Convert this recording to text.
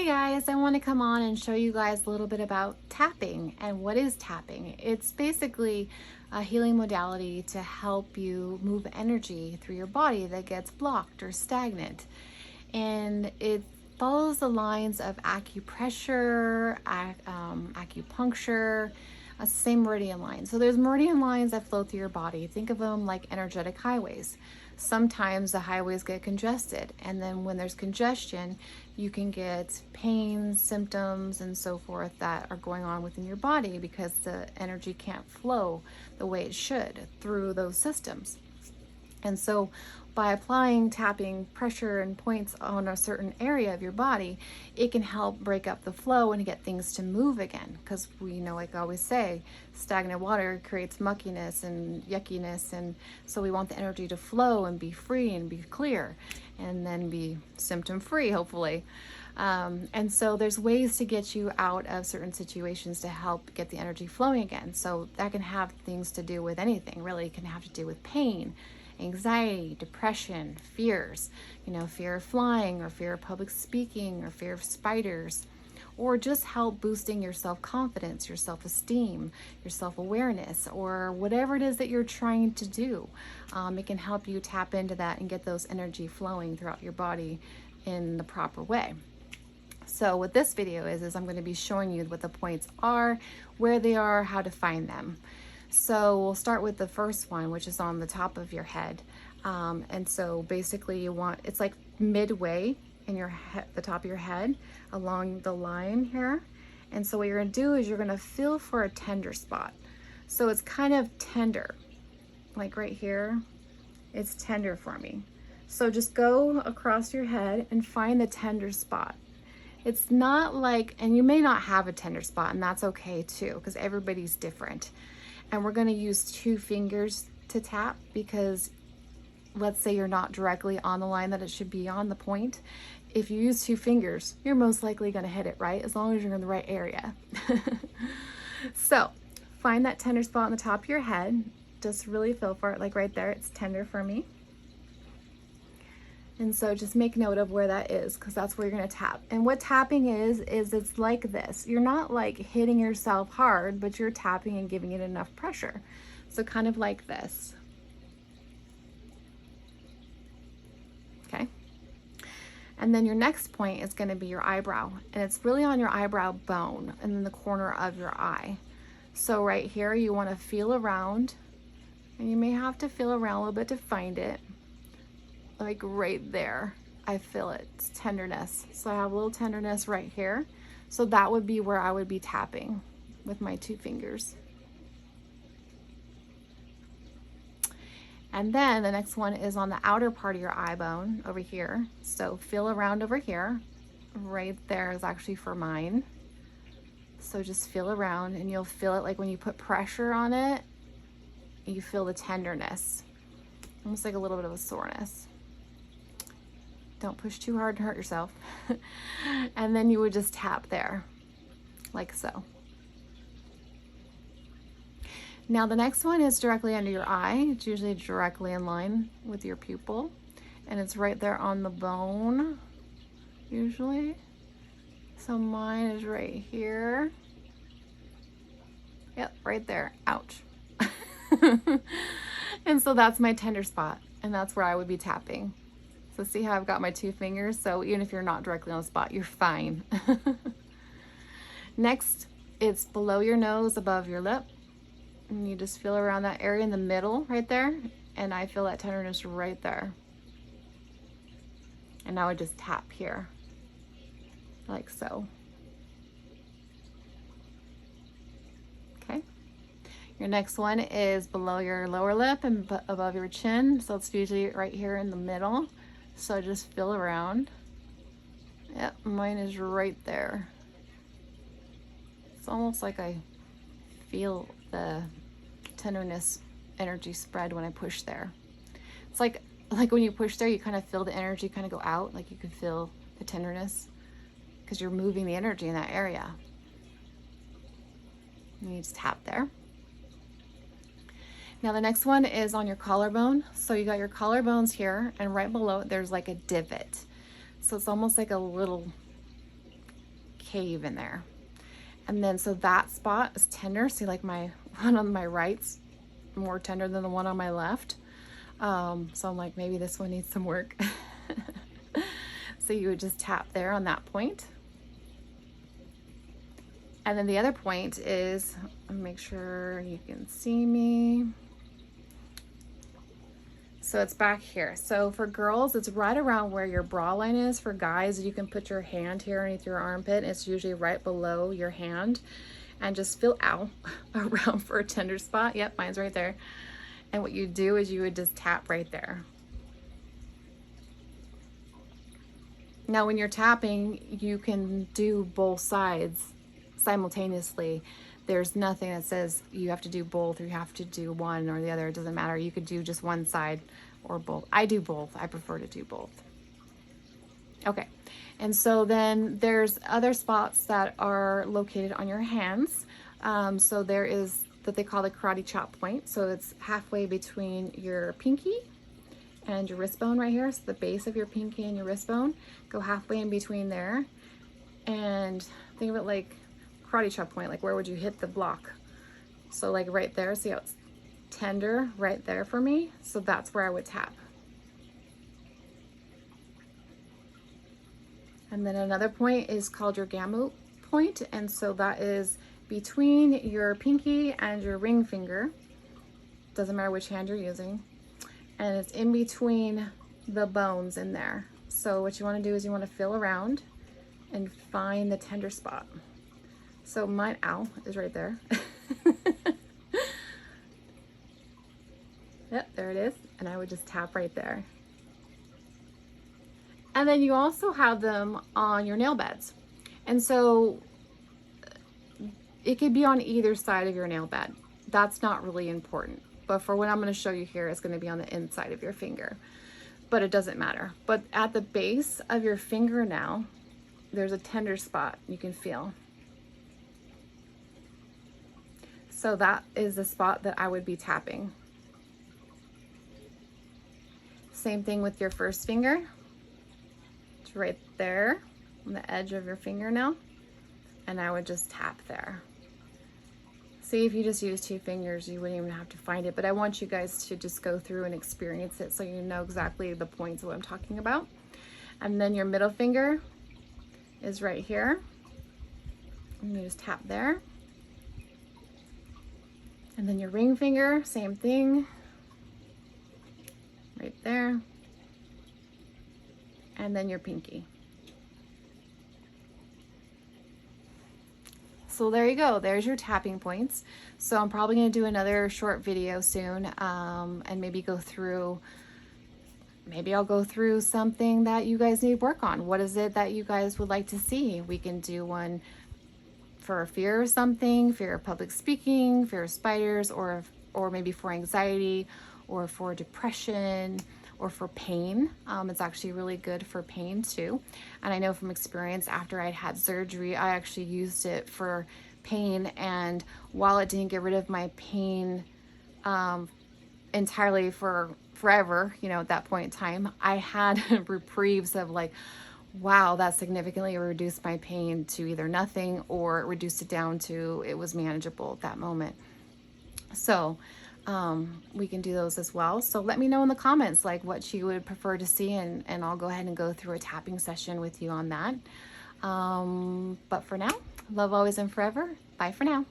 Hey guys, I want to come on and show you guys a little bit about tapping. And what is tapping? It's basically a healing modality to help you move energy through your body that gets blocked or stagnant. And it follows the lines of acupressure, acupuncture, same meridian lines. So there's meridian lines that flow through your body. Think of them like energetic highways. Sometimes the highways get congested, and then when there's congestion, you can get pain, symptoms, and so forth that are going on within your body because the energy can't flow the way it should through those systems. And so by applying tapping pressure and points on a certain area of your body, it can help break up the flow and get things to move again. Because we know, like I always say, stagnant water creates muckiness and yuckiness. And so we want the energy to flow and be free and be clear and then be symptom free, hopefully. And so there's ways to get you out of certain situations to help get the energy flowing again. So that can have things to do with anything, really. It can have to do with pain, anxiety, depression, fears, fear of flying or fear of public speaking or fear of spiders, or just help boosting your self-confidence, your self-esteem, your self-awareness, or whatever it is that you're trying to do. It can help you tap into that and get those energy flowing throughout your body in the proper way. So what this video is I'm going to be showing you what the points are, where they are, how to find them. So we'll start with the first one, which is on the top of your head. And so basically it's like midway in your head, the top of your head, along the line here. And so what you're gonna do is you're gonna feel for a tender spot. So it's kind of tender, like right here, it's tender for me. So just go across your head and find the tender spot. It's not like, and you may not have a tender spot, and that's okay too, because everybody's different. And we're going to use 2 fingers to tap because let's say you're not directly on the line that it should be on, the point. If you use 2 fingers, you're most likely going to hit it, right? As long as you're in the right area. So find that tender spot on the top of your head. Just really feel for it, like right there. It's tender for me. And so just make note of where that is, because that's where you're going to tap. And what tapping is it's like this. You're not like hitting yourself hard, but you're tapping and giving it enough pressure. So kind of like this. Okay. And then your next point is going to be your eyebrow. And it's really on your eyebrow bone and then the corner of your eye. So right here, you want to feel around. And you may have to feel around a little bit to find it. Like right there, I feel it. It's tenderness. So I have a little tenderness right here. So that would be where I would be tapping with my 2 fingers. And then the next one is on the outer part of your eye bone over here. So feel around over here. Right there is actually for mine. So just feel around and you'll feel it like when you put pressure on it, you feel the tenderness. Almost like a little bit of a soreness. Don't push too hard to hurt yourself. And then you would just tap there, like so. Now the next one is directly under your eye. It's usually directly in line with your pupil. And it's right there on the bone, usually. So mine is right here. Yep, right there, ouch. And so that's my tender spot, and that's where I would be tapping. So see how I've got my 2 fingers? So even if you're not directly on the spot, you're fine. Next, it's below your nose, above your lip. And you just feel around that area in the middle right there. And I feel that tenderness right there. And I would just tap here, like so. Okay. Your next one is below your lower lip and above your chin. So it's usually right here in the middle. So just feel around. Yep, mine is right there. It's almost like I feel the tenderness energy spread when I push there. It's like when you push there, you kind of feel the energy kind of go out, like you can feel the tenderness because you're moving the energy in that area. And you just tap there. Now the next one is on your collarbone. So you got your collarbones here, and right below it there's like a divot. So it's almost like a little cave in there. And then so that spot is tender. See, like my one on my right's more tender than the one on my left. So I'm like, maybe this one needs some work. So you would just tap there on that point. And then the other point is, make sure you can see me. So it's back here. So for girls, it's right around where your bra line is. For guys, you can put your hand here underneath your armpit. It's usually right below your hand. And just feel out around for a tender spot. Yep, mine's right there. And what you do is you would just tap right there. Now when you're tapping, you can do both sides simultaneously. There's nothing that says you have to do both or you have to do one or the other. It doesn't matter. You could do just one side or both. I do both. I prefer to do both. Okay. And so then there's other spots that are located on your hands. So there is that they call the karate chop point. So it's halfway between your pinky and your wrist bone right here. So the base of your pinky and your wrist bone, go halfway in between there. And think of it like karate chop point, like where would you hit the block? So like right there, see how it's tender right there for me? So that's where I would tap. And then another point is called your gamut point. And so that is between your pinky and your ring finger. Doesn't matter which hand you're using. And it's in between the bones in there. So what you want to do is you want to feel around and find the tender spot. So mine, ow, is right there. Yep, there it is. And I would just tap right there. And then you also have them on your nail beds. And so it could be on either side of your nail bed. That's not really important. But for what I'm going to show you here, it's going to be on the inside of your finger. But it doesn't matter. But at the base of your fingernail, there's a tender spot you can feel. So that is the spot that I would be tapping. Same thing with your first finger. It's right there on the edge of your fingernail. And I would just tap there. See, if you just use two fingers, you wouldn't even have to find it. But I want you guys to just go through and experience it so you know exactly the points of what I'm talking about. And then your middle finger is right here. And you just tap there. And then your ring finger, same thing. Right there. And then your pinky. So there you go, there's your tapping points. So I'm probably gonna do another short video soon and maybe go through, maybe I'll go through something that you guys need work on. What is it that you guys would like to see? We can do one for fear of something, fear of public speaking, fear of spiders, or maybe for anxiety, or for depression, or for pain. It's actually really good for pain too. And I know from experience, after I'd had surgery, I actually used it for pain. And while it didn't get rid of my pain entirely for forever, you know, at that point in time, I had reprieves of like, wow, that significantly reduced my pain to either nothing or reduced it down to it was manageable at that moment. So we can do those as well. So let me know in the comments like what you would prefer to see, and I'll go ahead and go through a tapping session with you on that. But for now, love always and forever. Bye for now.